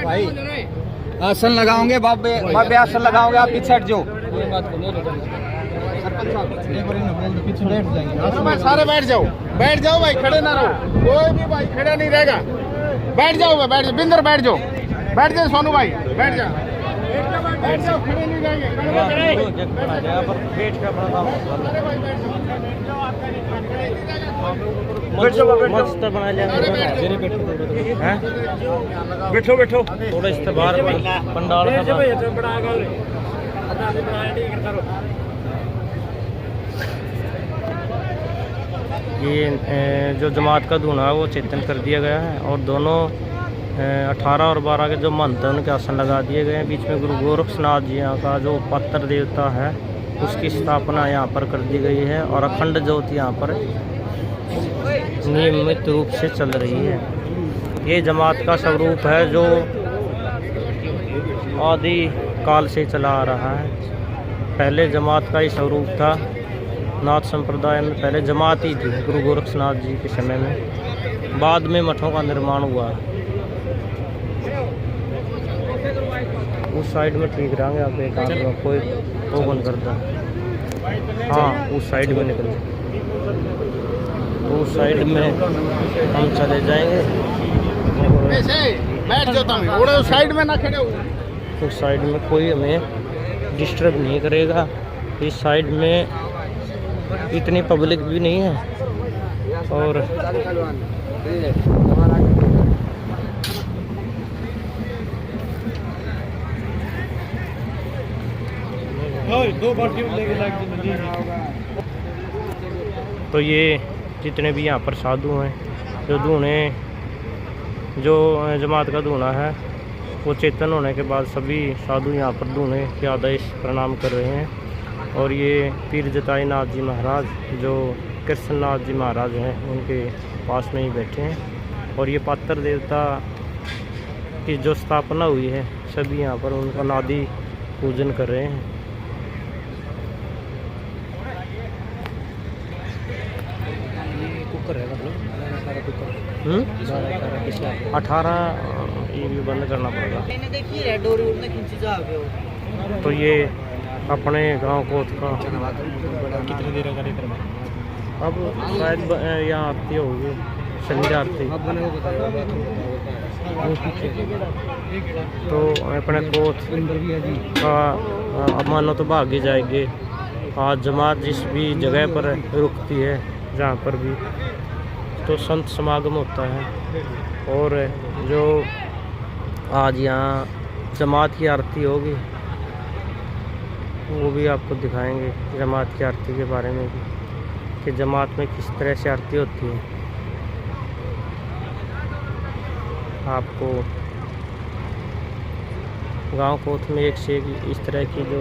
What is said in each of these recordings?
भाई आसन लगाओगे बाबे बाबे आसन लगाओगे आप पीछे हट जाओ सारे बैठ जाओ भाई खड़े ना रहो कोई भी भाई खड़ा नहीं रहेगा बैठ जाओ बिंदर बैठ जाओ सोनू भाई बैठ जाओ खड़े नहीं रहेंगे मस्त बना लिया बैठो बैठो थोड़ा इस बाहर पंडाल ये जो जमात का धूना है वो चेतन कर दिया गया है और दोनों 18 और 12 के जो महंत हैं उनके आसन लगा दिए गए हैं। बीच में गुरु गोरक्षनाथ जी यहाँ का जो पत्थर देवता है उसकी स्थापना यहाँ पर कर दी गई है और अखंड ज्योति यहाँ पर नियमित रूप से चल रही है। ये जमात का स्वरूप है जो आदि काल से चला आ रहा है। पहले जमात का ही स्वरूप था। नाथ संप्रदाय में पहले जमात ही थी गुरु गोरक्षनाथ जी के समय में, बाद में मठों का निर्माण हुआ। उस साइड में ठीक रहेंगे आप एक आदमी कोई वो बंद करता है। हाँ उस साइड में निकल तो उस साइड में हम चले जाएंगे। बैठ जाता हूँ उस साइड में ना खड़े हो। उस साइड में कोई हमें डिस्टर्ब नहीं करेगा। इस साइड में इतनी पब्लिक भी नहीं है और तो ये जितने भी यहाँ पर साधु हैं जो धूने जो जमात का धूना है वो चेतन होने के बाद सभी साधु यहाँ पर धूने के आदेश प्रणाम कर रहे हैं। और ये पीर जताई नाथ जी महाराज जो कृष्णनाथ जी महाराज हैं उनके पास में ही बैठे हैं और ये पात्र देवता की जो स्थापना हुई है सभी यहाँ पर उनका नादी पूजन कर रहे हैं। कुकर है मतलब 18 ये भी बंद करना पड़ेगा। तो ये अपने गांव कोट का कितनी देर का अब शायद यहाँ आरती होगी संध्या आरती तो अपने कोट का मानो तो भागे जाएंगे। आज जमात जिस भी जगह पर रुकती है जहाँ पर भी तो संत समागम होता है और जो आज यहाँ जमात की आरती होगी वो भी आपको दिखाएंगे जमात की आरती के बारे में भी कि जमात में किस तरह से आरती होती है। आपको गांव कोत में एक से एक इस तरह की जो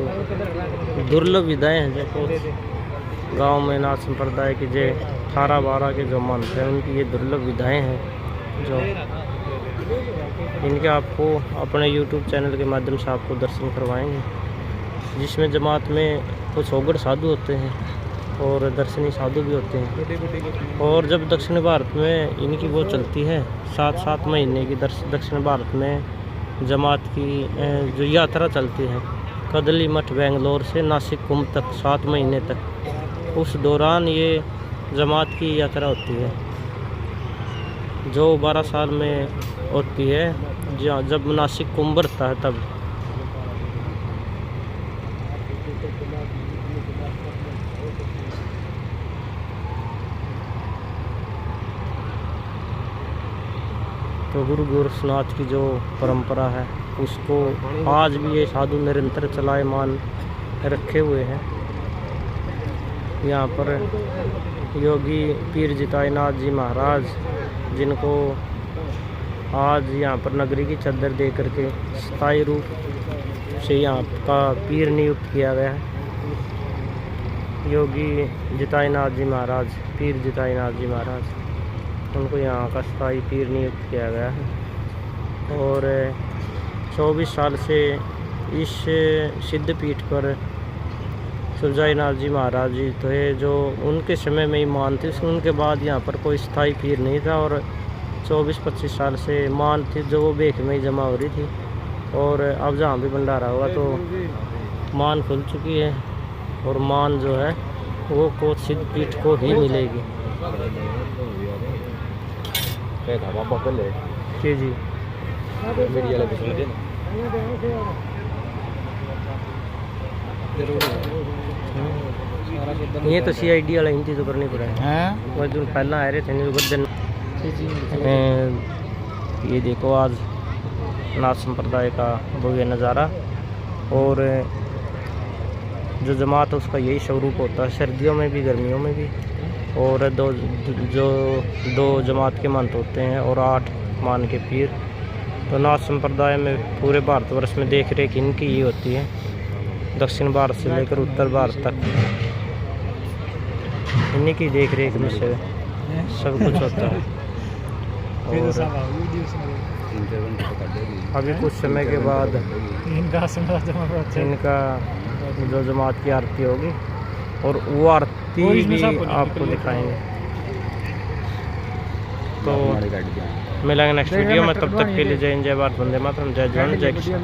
दुर्लभ विधाएँ हैं जो गांव में नाथ संप्रदाय की जो 18-12 के जो मंत्र हैं उनकी ये दुर्लभ विधाएँ हैं जो इनके आपको अपने YouTube चैनल के माध्यम से आपको दर्शन करवाएंगे। जिसमें जमात में कुछ ओगड़ साधु होते हैं और दर्शनी साधु भी होते हैं। और जब दक्षिण भारत में इनकी वो चलती है 7 महीने की दक्षिण भारत में जमात की जो यात्रा चलती है कदली मठ बेंगलोर से नासिक कुंभ तक 7 महीने तक, उस दौरान ये जमात की यात्रा होती है जो 12 साल में होती है। जब नासिक कुंभ भरता है तब तो गुरु गोरक्षनाथ की जो परंपरा है उसको आज भी ये साधु निरंतर चलायमान रखे हुए हैं। यहाँ पर योगी पीर जताई नाथ जी महाराज जिनको आज यहाँ पर नगरी की चादर दे करके स्थायी रूप से यहाँ का पीर नियुक्त किया गया है। योगी जताई नाथ जी महाराज, पीर जताई नाथ जी महाराज उनको यहाँ का स्थायी पीर नियुक्त किया गया है। और 24 साल से इस सिद्ध पीठ पर सुरजाईनाथ जी महाराज जी थे, जो उनके समय में ही मान थी। उनके बाद यहाँ पर कोई स्थायी पीर नहीं था और 24-25 साल से मान थी जो वो बेख में ही जमा हो रही थी। और अब जहाँ भी भंडारा हुआ तो मान खुल चुकी है और मान जो है वो कोच सिद्ध पीठ को ही मिलेगी। जी जी ये तो CID वाला हिंदी तो करनी पड़ेगा। वो जो पहला आ रहे थे नहीं गद्दन। ये देखो आज नाथ संप्रदाय का भव्य नज़ारा। और जो जमात है उसका यही स्वरूप होता है, सर्दियों में भी गर्मियों में भी। और दो जमात के मंत होते हैं और 8 मान के पीर। तो नाथ संप्रदाय में पूरे भारतवर्ष में देख रेख इनकी ही होती है, दक्षिण भारत से लेकर उत्तर भारत तक इन्हीं की देख रेख में से सब कुछ होता है। और अभी कुछ समय के बाद इनका जो जमात की आरती होगी और वो आरती भी आपको दिखाएंगे। तो मिलेंगे नेक्स्ट वीडियो में, तब तक के लिए जय हिंद, जय भारत, वंदे मातरम, जय जवान, जय किसान।